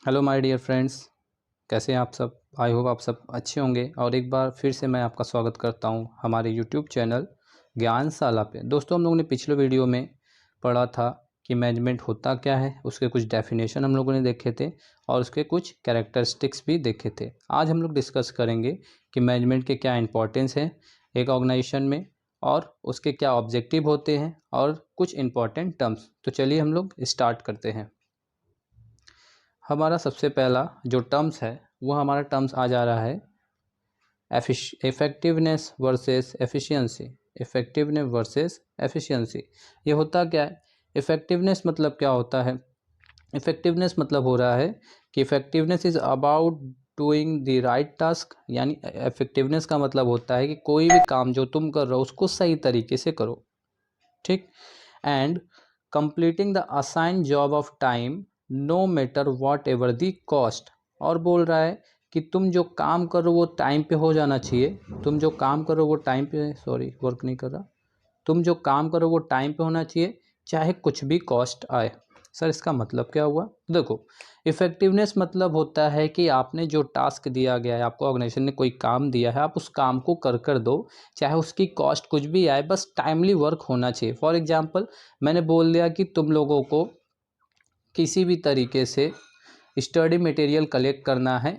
Hello my dear friends, कैसे हैं आप सब। आई होप आप सब अच्छे होंगे। और एक बार फिर से मैं आपका स्वागत करता हूं हमारे यूट्यूब चैनल ज्ञानशाला पे। दोस्तों, हम लोगों ने पिछले वीडियो में पढ़ा था कि मैनेजमेंट होता क्या है, उसके कुछ डेफिनेशन हम लोगों ने देखे थे और उसके कुछ कैरेक्टरिस्टिक्स भी देखे थे। आज हम लोग डिस्कस करेंगे कि मैनेजमेंट के क्या इंपॉर्टेंस है एक ऑर्गेनाइजेशन में और उसके क्या ऑब्जेक्टिव होते हैं और कुछ इंपॉर्टेंट टर्म्स। तो चलिए हम लोग स्टार्ट करते हैं। हमारा सबसे पहला जो टर्म्स है वो हमारा टर्म्स आ जा रहा है effectiveness versus efficiency. Effectiveness versus efficiency, ये होता क्या है। इफ़ेक्टिवनेस मतलब क्या होता है। इफ़ेक्टिवनेस मतलब हो रहा है कि effectiveness is about doing the right task. यानी इफ़ेक्टिवनेस का मतलब होता है कि कोई भी काम जो तुम कर रहे हो उसको सही तरीके से करो, ठीक। And completing the assign job of time no matter what ever the cost. और बोल रहा है कि तुम जो काम करो वो टाइम पे हो जाना चाहिए। तुम जो काम करो वो टाइम पे, सॉरी वर्क नहीं कर रहा। तुम जो काम करो वो टाइम पे होना चाहिए, चाहे कुछ भी कॉस्ट आए। सर इसका मतलब क्या हुआ। देखो, इफ़ेक्टिवनेस मतलब होता है कि आपने जो टास्क दिया गया है, आपको ऑर्गेनाइजेशन ने कोई काम दिया है, आप उस काम को कर दो, चाहे उसकी कॉस्ट कुछ भी आए, बस टाइमली वर्क होना चाहिए। फॉर एग्जांपल, मैंने बोल दिया कि तुम लोगों को किसी भी तरीके से स्टडी मटेरियल कलेक्ट करना है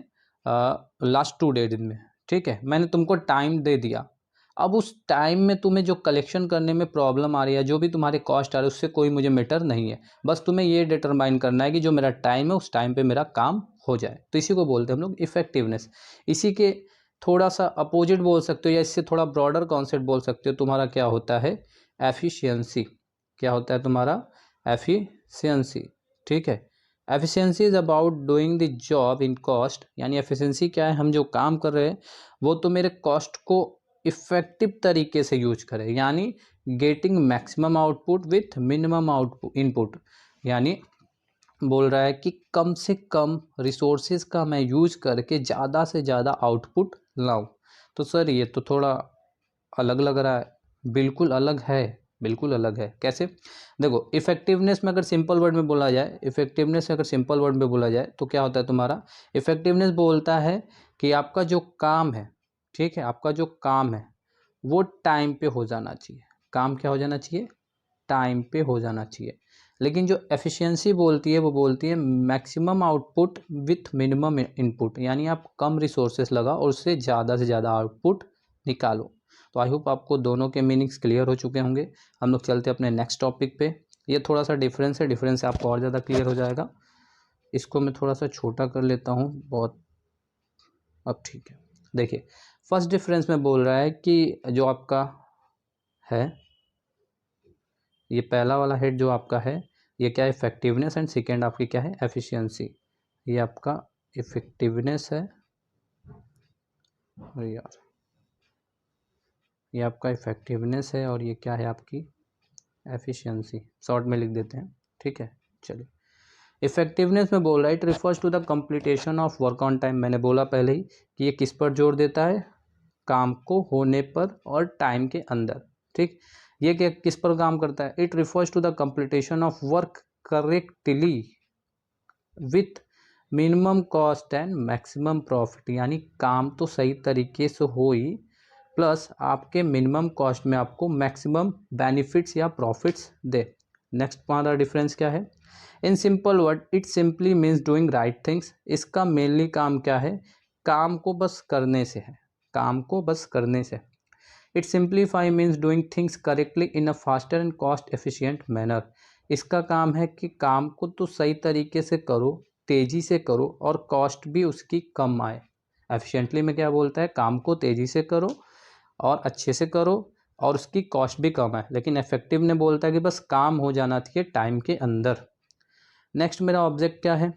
लास्ट 2 डेज में, ठीक है। मैंने तुमको टाइम दे दिया। अब उस टाइम में तुम्हें जो कलेक्शन करने में प्रॉब्लम आ रही है, जो भी तुम्हारे कॉस्ट आ रहे हैं, उससे कोई मुझे मैटर नहीं है। बस तुम्हें ये डिटरमाइन करना है कि जो मेरा टाइम है उस टाइम पे मेरा काम हो जाए। तो इसी को बोलते हैं हम लोग इफेक्टिवनेस। इसी के थोड़ा सा अपोजिट बोल सकते हो या इससे थोड़ा ब्रॉडर कॉन्सेप्ट बोल सकते हो, तुम्हारा क्या होता है एफिशिएंसी। क्या होता है तुम्हारा एफिशिएंसी, ठीक है। Efficiency is about doing the job in cost. यानी एफिशिएंसी क्या है, हम जो काम कर रहे हैं वो तो मेरे कॉस्ट को इफेक्टिव तरीके से यूज करें, यानी getting maximum output with minimum output input. यानी बोल रहा है कि कम से कम रिसोर्सेज का मैं यूज करके ज़्यादा से ज़्यादा आउटपुट लाऊं। तो सर ये तो थोड़ा अलग लग रहा है। बिल्कुल अलग है, बिल्कुल अलग है। कैसे, देखो, इफेक्टिवनेस में अगर सिंपल वर्ड में बोला जाए, इफेक्टिवनेस अगर सिंपल वर्ड में बोला जाए तो क्या होता है तुम्हारा। इफेक्टिवनेस बोलता है कि आपका जो काम है, ठीक है, आपका जो काम है वो टाइम पे हो जाना चाहिए। काम क्या हो जाना चाहिए, टाइम पे हो जाना चाहिए। लेकिन जो एफिशिएंसी बोलती है वो बोलती है maximum output with minimum input. यानी आप कम रिसोर्सेस लगाओ और उससे ज़्यादा से ज़्यादा आउटपुट निकालो। तो आई होप आपको दोनों के मीनिंग्स क्लियर हो चुके होंगे। हम लोग चलते हैं अपने नेक्स्ट टॉपिक पे। ये थोड़ा सा डिफरेंस है, डिफरेंस से आपको और ज़्यादा क्लियर हो जाएगा। इसको मैं थोड़ा सा छोटा कर लेता हूँ बहुत। अब ठीक है। देखिए, फर्स्ट डिफरेंस में बोल रहा है कि जो आपका है, ये पहला वाला हेड जो आपका है ये क्या है, इफेक्टिवनेस। एंड सेकेंड आपकी क्या है, एफिशिएंसी। ये आपका इफेक्टिवनेस है और यार ये आपका इफेक्टिवनेस है और ये क्या है आपकी एफिशिएंसी। शॉर्ट में लिख देते हैं, ठीक है। चलिए, इफेक्टिवनेस में बोल रहा है it refers to the completion of work on time. मैंने बोला पहले ही कि ये किस पर जोर देता है, काम को होने पर और टाइम के अंदर, ठीक। ये क्या किस पर काम करता है, it refers to the completion of work correctly with minimum cost and maximum profit. यानी काम तो सही तरीके से हो ही, प्लस आपके मिनिमम कॉस्ट में आपको मैक्सिमम बेनिफिट्स या प्रॉफिट्स दे। नेक्स्ट हमारा डिफरेंस क्या है, in simple word it simply means doing right things. इसका मेनली काम क्या है, काम को बस करने से है, काम को बस करने से। It simplify means doing things correctly in a faster and cost efficient manner. इसका काम है कि काम को तो सही तरीके से करो, तेज़ी से करो और कॉस्ट भी उसकी कम आए। एफिशिएंटली में क्या बोलता है, काम को तेज़ी से करो और अच्छे से करो और उसकी कॉस्ट भी कम है। लेकिन इफेक्टिव ने बोलता है कि बस काम हो जाना चाहिए टाइम के अंदर। नेक्स्ट मेरा ऑब्जेक्ट क्या है,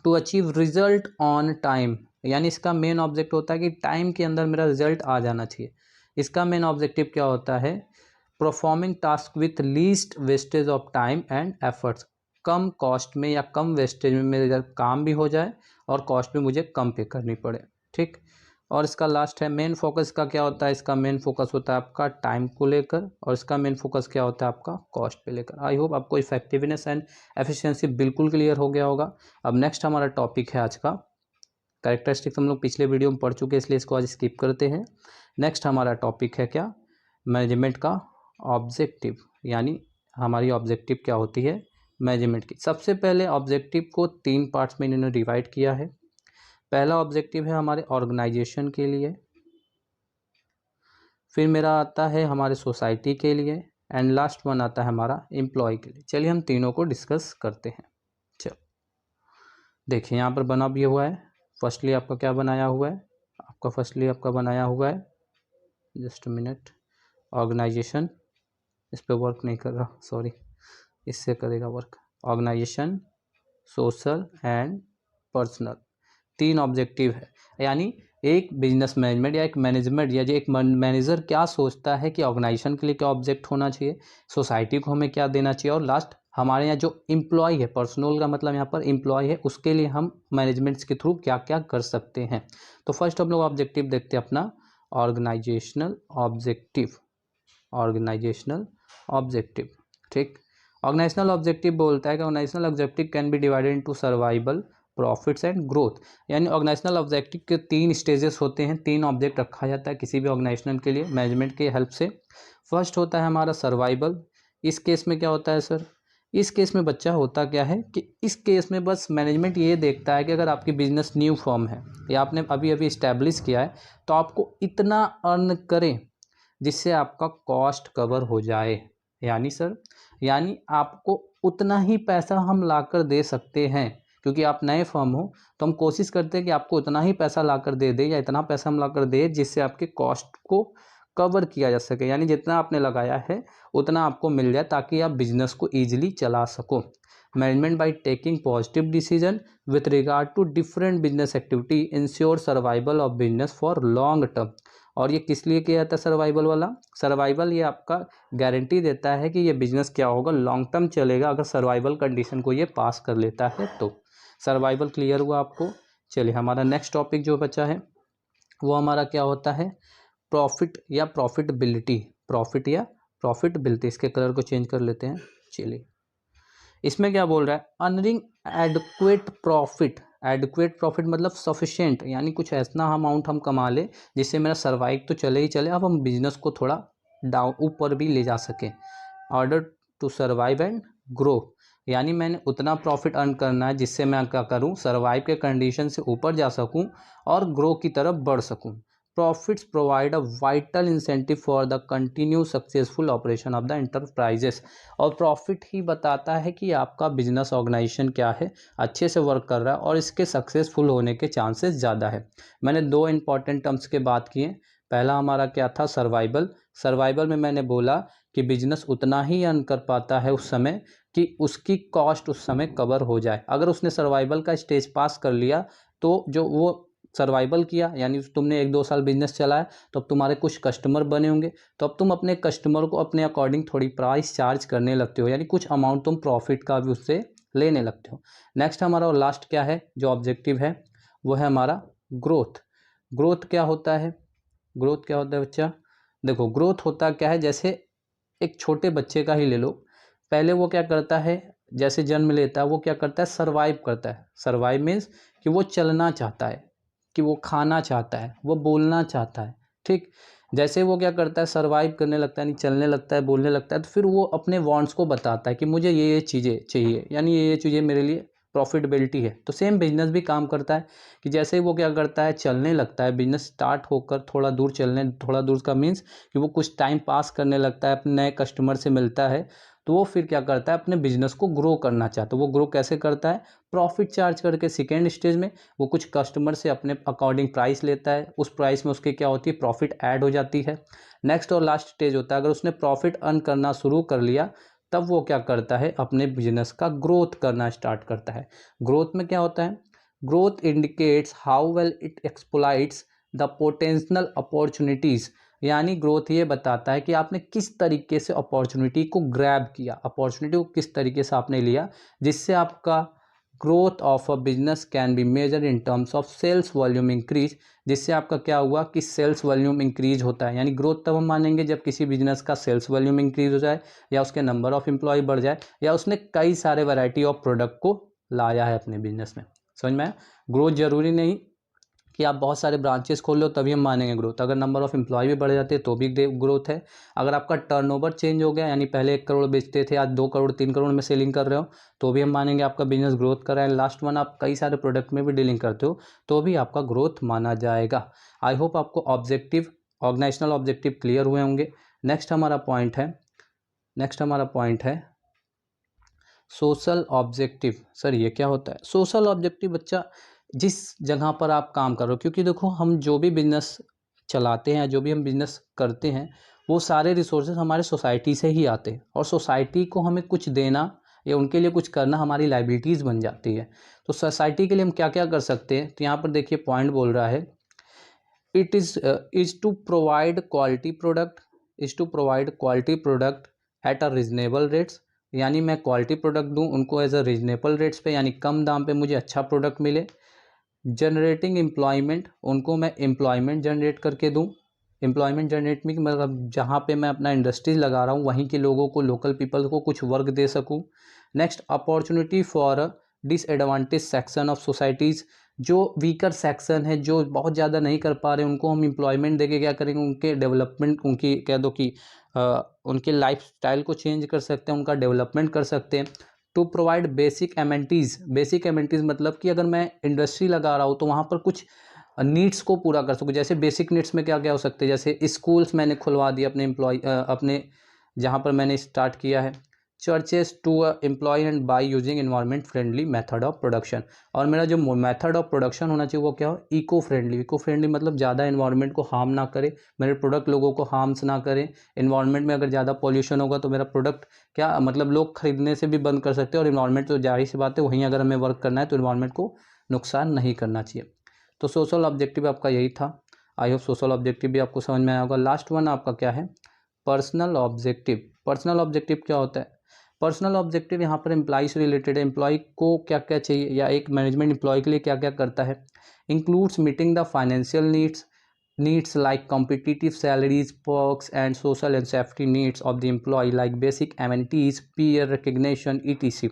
to achieve result on time. यानी इसका मेन ऑब्जेक्ट होता है कि टाइम के अंदर मेरा रिजल्ट आ जाना चाहिए। इसका मेन ऑब्जेक्टिव क्या होता है, performing task with least wastage of time and efforts. Come cost में या कम वेस्टेज में मेरा काम भी हो जाए और कॉस्ट भी मुझे कम पे करनी पड़े, ठीक। और इसका लास्ट है मेन फोकस का क्या होता है, इसका मेन फोकस होता है आपका टाइम को लेकर, और इसका मेन फोकस क्या होता है आपका कॉस्ट पे लेकर। आई होप आपको इफेक्टिवनेस एंड एफिशिएंसी बिल्कुल क्लियर हो गया होगा। अब नेक्स्ट हमारा टॉपिक है आज का कैरेक्टरिस्टिक्स, हम लोग पिछले वीडियो में पढ़ चुके हैं इसलिए इसको आज स्किप करते हैं। नेक्स्ट हमारा टॉपिक है क्या, मैनेजमेंट का ऑब्जेक्टिव, यानी हमारी ऑब्जेक्टिव क्या होती है मैनेजमेंट की। सबसे पहले ऑब्जेक्टिव को 3 पार्ट्स में इन्होंने डिवाइड किया है। पहला ऑब्जेक्टिव है हमारे ऑर्गेनाइजेशन के लिए, फिर मेरा आता है हमारे सोसाइटी के लिए, एंड लास्ट वन आता है हमारा एम्प्लॉय के लिए। चलिए हम तीनों को डिस्कस करते हैं। चलो देखिए यहाँ पर बना भी हुआ है। फर्स्टली आपका क्या बनाया हुआ है, आपका फर्स्टली आपका बनाया हुआ है, जस्ट मिनट, ऑर्गेनाइजेशन, इस पर वर्क नहीं कर रहा, सॉरी, इससे करेगा work. Organisation, social and personal, 3 objective है। यानी एक बिजनेस मैनेजमेंट या एक मैनेजमेंट या जो एक मैनेजर क्या सोचता है कि ऑर्गेनाइजेशन के लिए क्या ऑब्जेक्ट होना चाहिए, सोसाइटी को हमें क्या देना चाहिए, और लास्ट हमारे यहाँ जो एम्प्लॉय है, पर्सनल का मतलब यहाँ पर एम्प्लॉय है, उसके लिए हम मैनेजमेंट्स के थ्रू क्या क्या कर सकते हैं। तो फर्स्ट हम लोग ऑब्जेक्टिव देखते हैं अपना ऑर्गेनाइजेशनल ऑब्जेक्टिव। ऑर्गेनाइजेशनल ऑब्जेक्टिव, ठीक। ऑर्गेनाइजेशनल ऑब्जेक्टिव बोलता है कि organisational objective can be divided into survival, profits and growth. यानी ऑर्गेनाइजेशनल ऑब्जेक्टिव के 3 स्टेजेस होते हैं, 3 ऑब्जेक्ट रखा जाता है किसी भी ऑर्गेनाइजेशन के लिए मैनेजमेंट के हेल्प से। फर्स्ट होता है हमारा सर्वाइवल। इस केस में क्या होता है सर, इस केस में बच्चा होता क्या है कि इस केस में बस मैनेजमेंट ये देखता है कि अगर आपकी बिजनेस न्यू फॉर्म है या आपने अभी अभी इस्टेब्लिश किया है तो आपको इतना अर्न करें जिससे आपका कॉस्ट कवर हो जाए। यानी सर, यानी आपको उतना ही पैसा हम लाकर दे सकते हैं, क्योंकि आप नए फर्म हो तो हम कोशिश करते हैं कि आपको उतना ही पैसा लाकर दे दे, या इतना पैसा हम लाकर दे जिससे आपके कॉस्ट को कवर किया जा सके। यानी जितना आपने लगाया है उतना आपको मिल जाए ताकि आप बिजनेस को ईजिली चला सको। Management by taking positive decision with regard to different business activity ensure survival of business for long term. और ये किस लिए किया जाता है सर्वाइवल वाला, सर्वाइवल ये आपका गारंटी देता है कि ये बिजनेस क्या होगा, लॉन्ग टर्म चलेगा अगर सर्वाइवल कंडीशन को ये पास कर लेता है तो। सर्वाइवल क्लियर हुआ आपको। चलिए हमारा नेक्स्ट टॉपिक जो बचा है वो हमारा क्या होता है, प्रॉफिट या प्रॉफिटेबिलिटी। प्रॉफिट या प्रॉफिटेबिलिटी, इसके कलर को चेंज कर लेते हैं। चलिए इसमें क्या बोल रहा है, अर्निंग एडक्वेट प्रॉफिट। एडक्वेट प्रॉफिट मतलब सफिशिएंट, यानी कुछ ऐसा अमाउंट हम कमा ले जिससे मेरा सर्वाइव तो चले ही चले, अब हम बिजनेस को थोड़ा डाउन ऊपर भी ले जा सकें। Order to survive and grow, यानी मैंने उतना प्रॉफिट अर्न करना है जिससे मैं क्या करूं, सर्वाइव के कंडीशन से ऊपर जा सकूं और ग्रो की तरफ बढ़ सकूं। Profits provide a vital incentive for the continue successful operation of the enterprises. और प्रॉफिट ही बताता है कि आपका बिजनेस ऑर्गेनाइजेशन क्या है, अच्छे से वर्क कर रहा है और इसके सक्सेसफुल होने के चांसेस ज़्यादा है। मैंने 2 इंपॉर्टेंट टर्म्स के बात किए। पहला हमारा क्या था, सर्वाइवल। सर्वाइवल में मैंने बोला कि बिजनेस उतना ही अर्न कर पाता है उस समय कि उसकी कॉस्ट उस समय कवर हो जाए। अगर उसने सर्वाइवल का स्टेज पास कर लिया तो जो वो सर्वाइवल किया, यानी तुमने 1-2 साल बिजनेस चलाया तो अब तुम्हारे कुछ कस्टमर बने होंगे, तो अब तुम अपने कस्टमर को अपने अकॉर्डिंग थोड़ी प्राइस चार्ज करने लगते हो, यानी कुछ अमाउंट तुम प्रॉफिट का भी उससे लेने लगते हो। नेक्स्ट हमारा और लास्ट क्या है जो ऑब्जेक्टिव है, वो है हमारा ग्रोथ। ग्रोथ क्या होता है, ग्रोथ क्या होता है बच्चा, देखो ग्रोथ होता क्या है, जैसे एक छोटे बच्चे का ही ले लो। पहले वो क्या करता है, जैसे जन्म लेता है वो क्या करता है, सर्वाइव करता है। सर्वाइव मीन्स कि वो चलना चाहता है, कि वो खाना चाहता है, वो बोलना चाहता है, ठीक। जैसे वो क्या करता है, सर्वाइव करने लगता है, नहीं चलने लगता है, बोलने लगता है, तो फिर वो अपने वांट्स को बताता है कि मुझे ये चीज़ें चाहिए, यानी ये चीज़ें मेरे लिए प्रॉफिटेबिलिटी है। तो सेम बिजनेस भी काम करता है कि जैसे ही वो क्या करता है, चलने लगता है, बिजनेस स्टार्ट होकर थोड़ा दूर चलने, थोड़ा दूर का मीन्स कि वो कुछ टाइम पास करने लगता है, अपने नए कस्टमर से मिलता है, तो वो फिर क्या करता है, अपने बिजनेस को ग्रो करना चाहता है। वो ग्रो कैसे करता है, प्रॉफिट चार्ज करके। सेकेंड स्टेज में वो कुछ कस्टमर से अपने अकॉर्डिंग प्राइस लेता है, उस प्राइस में उसकी क्या होती है, प्रॉफिट ऐड हो जाती है। नेक्स्ट और लास्ट स्टेज होता है, अगर उसने प्रॉफिट अर्न करना शुरू कर लिया तब वो क्या करता है, अपने बिजनेस का ग्रोथ करना स्टार्ट करता है। ग्रोथ में क्या होता है, growth indicates how well it exploits the potential opportunities. यानी ग्रोथ ये बताता है कि आपने किस तरीके से अपॉर्चुनिटी को ग्रैब किया, अपॉर्चुनिटी को किस तरीके से आपने लिया जिससे आपका growth of a business can be measure in terms of sales volume increase, जिससे आपका क्या हुआ कि सेल्स वॉल्यूम इंक्रीज होता है। यानी ग्रोथ तब हम मानेंगे जब किसी बिजनेस का सेल्स वॉल्यूम इंक्रीज हो जाए, या उसके नंबर ऑफ एम्प्लॉय बढ़ जाए, या उसने कई सारे वैरायटी ऑफ प्रोडक्ट को लाया है अपने बिजनेस में। समझ में आया? ग्रोथ जरूरी नहीं कि आप बहुत सारे ब्रांचेस खोल लो तभी हम मानेंगे ग्रोथ। अगर नंबर ऑफ एम्प्लॉय भी बढ़ जाते हैं तो भी ग्रोथ है। अगर आपका टर्नओवर चेंज हो गया, यानी पहले 1 करोड़ बेचते थे आज 2 करोड़ 3 करोड़ में सेलिंग कर रहे हो, तो भी हम मानेंगे आपका बिजनेस ग्रोथ कर रहा है। लास्ट वन, आप कई सारे प्रोडक्ट में भी डीलिंग करते हो तो भी आपका ग्रोथ माना जाएगा। आई होप आपको ऑब्जेक्टिव, ऑर्गेनाइजेशनल ऑब्जेक्टिव क्लियर हुए होंगे। नेक्स्ट हमारा पॉइंट है सोशल ऑब्जेक्टिव। सर ये क्या होता है? सोशल ऑब्जेक्टिव बच्चा जिस जगह पर आप काम कर रहे हो, क्योंकि देखो हम जो भी बिजनेस चलाते हैं, जो भी हम बिजनेस करते हैं, वो सारे रिसोर्सेज हमारे सोसाइटी से ही आते हैं, और सोसाइटी को हमें कुछ देना या उनके लिए कुछ करना हमारी लाइबिलिटीज़ बन जाती है। तो सोसाइटी के लिए हम क्या क्या कर सकते हैं? तो यहाँ पर देखिए पॉइंट बोल रहा है, it is to provide quality product at a reasonable rates. यानी मैं क्वालिटी प्रोडक्ट दूं उनको एज अ रीजनेबल रेट्स पे, यानी कम दाम पे मुझे अच्छा प्रोडक्ट मिले। जनरेटिंग एम्प्लॉयमेंट, उनको मैं एम्प्लॉयमेंट जनरेट करके दूं। एम्प्लॉयमेंट जनरेट में मतलब जहाँ पे मैं अपना इंडस्ट्रीज लगा रहा हूँ वहीं के लोगों को, लोकल पीपल को कुछ वर्क दे सकूँ। Next, opportunity for a disadvantage section of societies. जो वीकर सेक्शन है, जो बहुत ज़्यादा नहीं कर पा रहे, उनको हम एम्प्लॉयमेंट देके क्या करेंगे, उनके डेवलपमेंट, उनकी कह दो कि उनके लाइफ स्टाइल को चेंज कर सकते हैं, उनका डेवलपमेंट कर सकते हैं। टू प्रोवाइड बेसिक एमेंटीज़ मतलब कि अगर मैं इंडस्ट्री लगा रहा हूँ तो वहाँ पर कुछ नीड्स को पूरा कर सकूँ। जैसे बेसिक नीड्स में क्या क्या हो सकते हैं, जैसे स्कूल्स मैंने खुलवा दिए अपने जहाँ पर मैंने स्टार्ट किया है। Churches to employ and by using environment friendly method of production. और मेरा जो मेथड ऑफ प्रोडक्शन होना चाहिए वो क्या हो, इको फ्रेंडली मतलब ज़्यादा इन्वायरमेंट को हार्म ना करे, मेरे प्रोडक्ट लोगों को हार्म्स ना करे। इन्वायरमेंट में अगर ज़्यादा पॉल्यूशन होगा तो मेरा प्रोडक्ट क्या मतलब लोग खरीदने से भी बंद कर सकते हैं, और इन्वायरमेंट तो जाहिर सी बात है वहीं अगर हमें वर्क करना है तो इन्वायरमेंट को नुकसान नहीं करना चाहिए। तो सोशल ऑब्जेक्टिव आपका यही था। आई होप सोशल ऑब्जेक्टिव भी आपको समझ में आया होगा। लास्ट वन आपका क्या है, पर्सनल ऑब्जेक्टिव क्या होता है? पर्सनल ऑब्जेक्टिव यहाँ पर एम्प्लॉय से रिलेटेड है। एम्प्लॉय को क्या क्या चाहिए, या एक मैनेजमेंट एम्प्लॉय के लिए क्या क्या करता है। Includes meeting the financial needs like competitive salaries, perks and social and safety needs of the employee like basic amenities, peer recognition etc।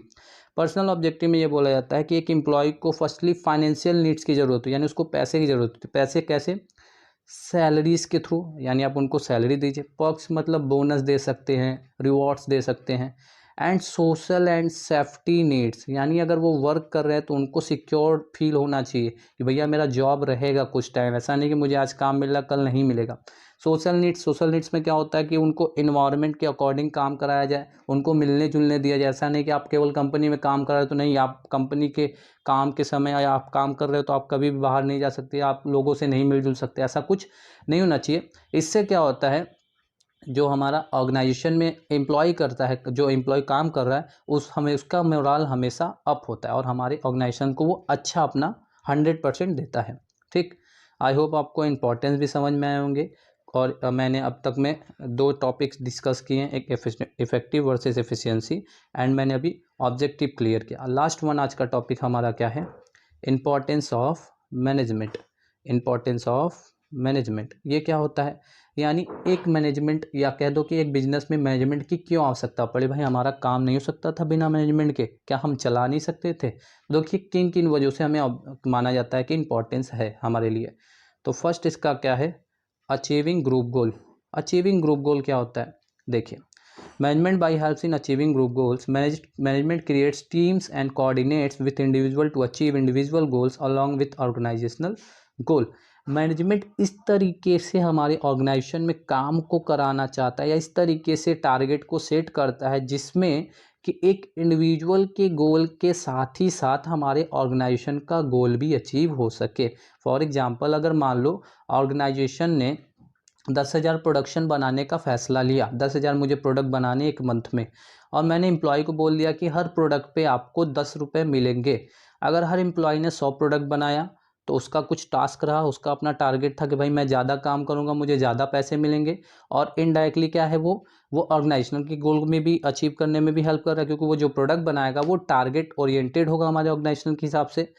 Personal objective में ये बोला जाता है कि एक एम्प्लॉय को फर्स्टली फाइनेंशियल नीड्स की ज़रूरत है, यानी उसको पैसे की ज़रूरत है। पैसे कैसे? सैलरीज के थ्रू, यानी आप उनको सैलरी दीजिए। पर्क्स मतलब बोनस दे सकते हैं, रिवॉर्ड्स दे सकते हैं। And social and safety needs, यानी अगर वो वर्क कर रहे हैं तो उनको सिक्योर फील होना चाहिए कि भैया मेरा जॉब रहेगा कुछ टाइम, ऐसा नहीं कि मुझे आज काम मिल रहा कल नहीं मिलेगा। सोशल नीड्स में क्या होता है कि उनको इन्वायरमेंट के अकॉर्डिंग काम कराया जाए, उनको मिलने जुलने दिया जाए। ऐसा नहीं कि आप केवल कंपनी में काम कर रहे हो तो नहीं, आप कंपनी के काम के समय या आप काम कर रहे हो तो आप कभी भी बाहर नहीं जा सकते, आप लोगों से नहीं मिलजुल सकते, ऐसा कुछ नहीं होना चाहिए। इससे क्या होता है, जो हमारा ऑर्गेनाइजेशन में एम्प्लॉय करता है, जो एम्प्लॉय काम कर रहा है उसका मोरल हमेशा अप होता है, और हमारे ऑर्गेनाइजेशन को वो अच्छा अपना 100% देता है। ठीक, आई होप आपको इम्पोर्टेंस भी समझ में आए होंगे। और मैंने अब तक में 2 टॉपिक्स डिस्कस किए हैं, एक इफेक्टिव वर्सेस एफिशिएंसी, एंड मैंने अभी ऑब्जेक्टिव क्लियर किया। लास्ट वन आज का टॉपिक हमारा क्या है, इम्पोर्टेंस ऑफ मैनेजमेंट। ये क्या होता है, यानी एक मैनेजमेंट, या कह दो कि एक बिजनेस में मैनेजमेंट की क्यों आवश्यकता पड़े। भाई हमारा काम नहीं हो सकता था बिना मैनेजमेंट के, क्या हम चला नहीं सकते थे? देखिए किन किन वजहों से हमें माना जाता है कि इम्पोर्टेंस है हमारे लिए। तो फर्स्ट इसका क्या है, अचीविंग ग्रुप गोल क्या होता है? देखिए, management by helps in achieving group goals. Management creates teams and coordinates with individual to achieve individual goals along with organisational goal. Management इस तरीके से हमारे ऑर्गेनाइजेशन में काम को कराना चाहता है, या इस तरीके से टारगेट को सेट करता है जिसमें कि एक इंडिविजुअल के गोल के साथ ही साथ हमारे ऑर्गेनाइजेशन का गोल भी अचीव हो सके। फॉर एग्जांपल, अगर मान लो ऑर्गेनाइजेशन ने 10,000 प्रोडक्शन बनाने का फैसला लिया, 10,000 मुझे प्रोडक्ट बनाने एक मंथ में, और मैंने एम्प्लॉय को बोल दिया कि हर प्रोडक्ट पे आपको 10 रुपये मिलेंगे। अगर हर एम्प्लॉय ने 100 प्रोडक्ट बनाया तो उसका कुछ टास्क रहा, उसका अपना टारगेट था कि भाई मैं ज़्यादा काम करूँगा मुझे ज़्यादा पैसे मिलेंगे, और इनडायरेक्टली क्या है वो ऑर्गेनाइजेशन के गोल में भी अचीव करने में भी हेल्प कर रहा है, क्योंकि वो जो प्रोडक्ट बनाएगा वो टारगेट ओरिएंटेड होगा हमारे ऑर्गेनाइजेशन के हिसाब से।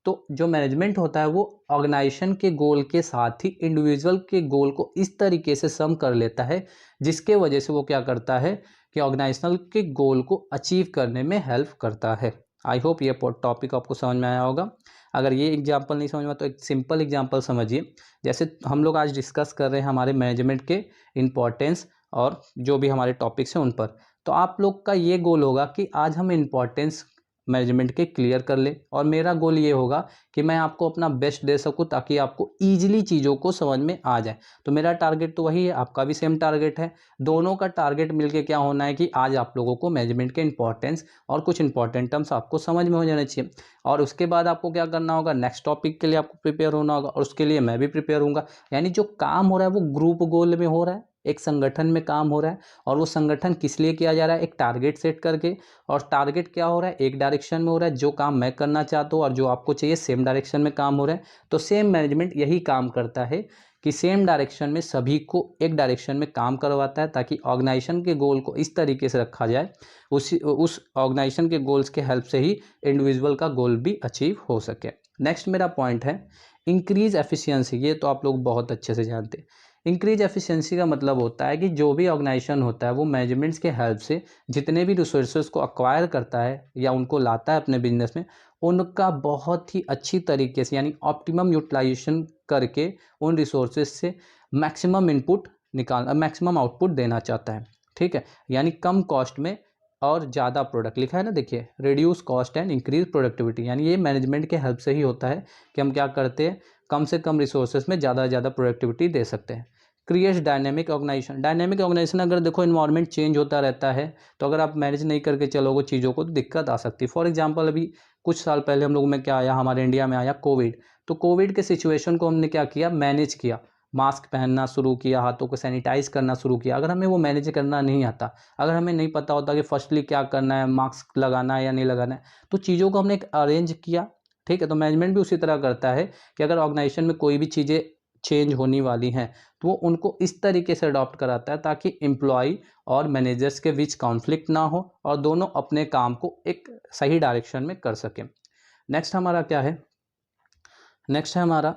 तो जो मैनेजमेंट होता है वो ऑर्गेनाइजेशन के गोल के साथ ही इंडिविजुअल के गोल को इस तरीके से सम कर लेता है, जिसके वजह से वो क्या करता है कि ऑर्गेनाइजेशनल के गोल को अचीव करने में हेल्प करता है। आई होप ये टॉपिक आपको समझ में आया होगा। अगर ये एग्जांपल नहीं समझ में तो एक सिंपल एग्जांपल समझिए। जैसे हम लोग आज डिस्कस कर रहे हैं हमारे मैनेजमेंट के इम्पोर्टेंस और जो भी हमारे टॉपिक्स हैं उन पर, तो आप लोग का ये गोल होगा कि आज हम इम्पोर्टेंस मैनेजमेंट के क्लियर कर ले, और मेरा गोल ये होगा कि मैं आपको अपना बेस्ट दे सकूं ताकि आपको ईजिली चीज़ों को समझ में आ जाए। तो मेरा टारगेट तो वही है, आपका भी सेम टारगेट है। दोनों का टारगेट मिलके क्या होना है कि आज आप लोगों को मैनेजमेंट के इंपॉर्टेंस और कुछ इंपॉर्टेंट टर्म्स आपको समझ में हो जाने चाहिए, और उसके बाद आपको क्या करना होगा, नेक्स्ट टॉपिक के लिए आपको प्रिपेयर होना होगा, और उसके लिए मैं भी प्रिपेयर होऊंगा। यानी जो काम हो रहा है वो ग्रुप गोल में हो रहा है, एक संगठन में काम हो रहा है, और वो संगठन किस लिए किया जा रहा है, एक टारगेट सेट करके। और टारगेट क्या हो रहा है, एक डायरेक्शन में हो रहा है, जो काम मैं करना चाहता हूँ और जो आपको चाहिए सेम डायरेक्शन में काम हो रहा है। तो सेम मैनेजमेंट यही काम करता है कि सेम डायरेक्शन में सभी को एक डायरेक्शन में काम करवाता है, ताकि ऑर्गेनाइजेशन के गोल को इस तरीके से रखा जाए, उस ऑर्गेनाइजेशन के गोल्स के हेल्प से ही इंडिविजुअल का गोल भी अचीव हो सके। नेक्स्ट मेरा पॉइंट है इंक्रीज एफिशिएंसी। ये तो आप लोग बहुत अच्छे से जानते हैं। इंक्रीज एफिशिएंसी का मतलब होता है कि जो भी ऑर्गेनाइजेशन होता है वो मैनेजमेंट्स के हेल्प से जितने भी रिसोर्सेज को अक्वायर करता है या उनको लाता है अपने बिजनेस में, उनका बहुत ही अच्छी तरीके से यानी ऑप्टिमम यूटिलाइजेशन करके उन रिसोर्सेज से मैक्सिमम इनपुट मैक्सिमम आउटपुट देना चाहता है। ठीक है, यानी कम कॉस्ट में और ज़्यादा प्रोडक्ट। लिखा है ना, देखिए, reduce cost and increase productivity. यानी ये मैनेजमेंट के हेल्प से ही होता है कि हम क्या करते हैं, कम से कम रिसोर्सेज में ज़्यादा से ज़्यादा प्रोडक्टिविटी दे सकते हैं। Creates dynamic organisation. Dynamic organisation, अगर देखो इन्वायरमेंट चेंज होता रहता है, तो अगर आप मैनेज नहीं करके चलोगे चीज़ों को तो दिक्कत आ सकती है। फॉर एग्जांपल अभी कुछ साल पहले हम लोगों में क्या आया, हमारे इंडिया में आया कोविड। तो कोविड के सिचुएशन को हमने क्या किया, मैनेज किया। मास्क पहनना शुरू किया, हाथों को सैनिटाइज करना शुरू किया। अगर हमें वो मैनेज करना नहीं आता, अगर हमें नहीं पता होता कि फर्स्टली क्या करना है, मास्क लगाना है या नहीं लगाना है, तो चीज़ों को हमने एक अरेंज किया। ठीक है, तो मैनेजमेंट भी उसी तरह करता है कि अगर ऑर्गेनाइजेशन में कोई भी चीज़ें चेंज होने वाली हैं तो वो उनको इस तरीके से अडॉप्ट कराता है ताकि एम्प्लॉय और मैनेजर्स के बीच कॉन्फ्लिक्ट ना हो और दोनों अपने काम को एक सही डायरेक्शन में कर सकें। नेक्स्ट हमारा क्या है, नेक्स्ट है हमारा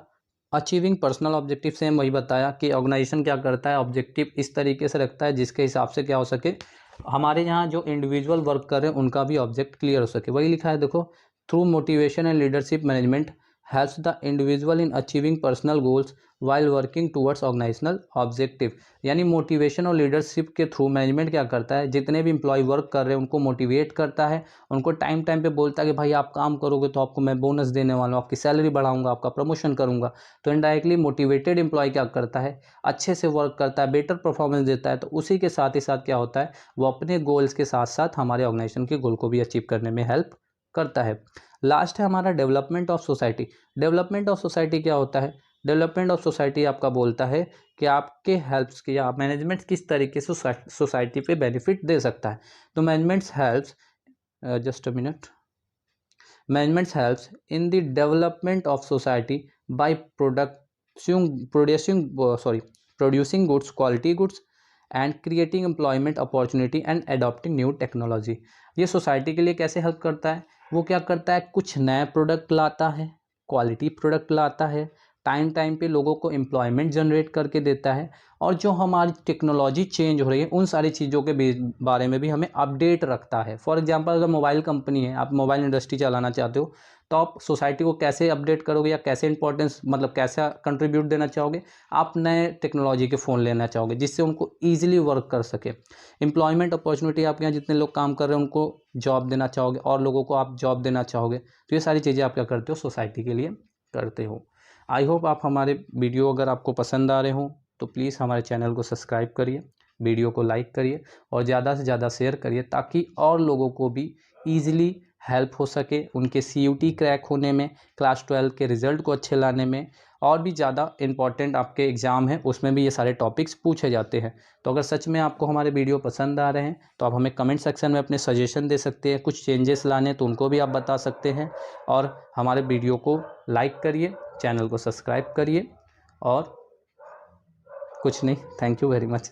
अचीविंग पर्सनल ऑब्जेक्टिव। सेम वही बताया कि ऑर्गेनाइजेशन क्या करता है, ऑब्जेक्टिव इस तरीके से रखता है जिसके हिसाब से क्या हो सके, हमारे यहाँ जो इंडिविजुअल वर्क कर रहे हैं उनका भी ऑब्जेक्ट क्लियर हो सके। वही लिखा है देखो, through motivation and leadership management helps the individual in achieving personal goals while working towards organizational objective। यानी मोटिवेशन और लीडरशिप के थ्रू मैनेजमेंट क्या करता है, जितने भी एम्प्लॉय वर्क कर रहे हैं उनको मोटिवेट करता है, उनको टाइम टाइम पे बोलता है कि भाई आप काम करोगे तो आपको मैं बोनस देने वाला हूँ, आपकी सैलरी बढ़ाऊंगा, आपका प्रमोशन करूंगा। तो इनडायरेक्टली मोटिवेटेड एम्प्लॉय क्या करता है, अच्छे से वर्क करता है, बेटर परफॉर्मेंस देता है। तो उसी के साथ ही साथ क्या होता है, वो अपने गोल्स के साथ साथ हमारे ऑर्गेनाइजेशन के गोल को भी अचीव करने में हेल्प करता है। लास्ट है हमारा development of society. Development of society क्या होता है, डेवलपमेंट ऑफ सोसाइटी आपका बोलता है कि आपके हेल्प्स की या मैनेजमेंट किस तरीके से सोसाइटी पे बेनिफिट दे सकता है। तो managements helps, just a minute, managements helps in the development of society by producing goods, quality goods and creating employment opportunity and adopting new technology. ये सोसाइटी के लिए कैसे हेल्प करता है, वो क्या करता है, कुछ नए प्रोडक्ट लाता है, क्वालिटी प्रोडक्ट लाता है, टाइम टाइम पे लोगों को एम्प्लॉयमेंट जनरेट करके देता है, और जो हमारी टेक्नोलॉजी चेंज हो रही है उन सारी चीज़ों के बारे में भी हमें अपडेट रखता है। फॉर एग्जांपल अगर मोबाइल कंपनी है, आप मोबाइल इंडस्ट्री चलाना चाहते हो, तो आप सोसाइटी को कैसे अपडेट करोगे या कैसे इंपॉर्टेंस मतलब कैसा कंट्रीब्यूट देना चाहोगे, आप नए टेक्नोलॉजी के फ़ोन लेना चाहोगे जिससे उनको ईजिली वर्क कर सके। एम्प्लॉयमेंट अपॉर्चुनिटी, आपके यहाँ जितने लोग काम कर रहे हैं उनको जॉब देना चाहोगे और लोगों को आप जॉब देना चाहोगे। तो ये सारी चीज़ें आप क्या करते हो, सोसाइटी के लिए करते हो। आई होप आप हमारे वीडियो अगर आपको पसंद आ रहे हो तो प्लीज़ हमारे चैनल को सब्सक्राइब करिए, वीडियो को लाइक करिए और ज़्यादा से ज़्यादा शेयर करिए ताकि और लोगों को भी ईजिली हेल्प हो सके उनके CUT क्रैक होने में, क्लास 12 के रिज़ल्ट को अच्छे लाने में, और भी ज़्यादा इंपॉर्टेंट आपके एग्ज़ाम हैं उसमें भी ये सारे टॉपिक्स पूछे जाते हैं। तो अगर सच में आपको हमारे वीडियो पसंद आ रहे हैं तो आप हमें कमेंट सेक्शन में अपने सजेशन दे सकते हैं, कुछ चेंजेस लाने तो उनको भी आप बता सकते हैं, और हमारे वीडियो को लाइक करिए, चैनल को सब्सक्राइब करिए और कुछ नहीं, थैंक यू वेरी मच।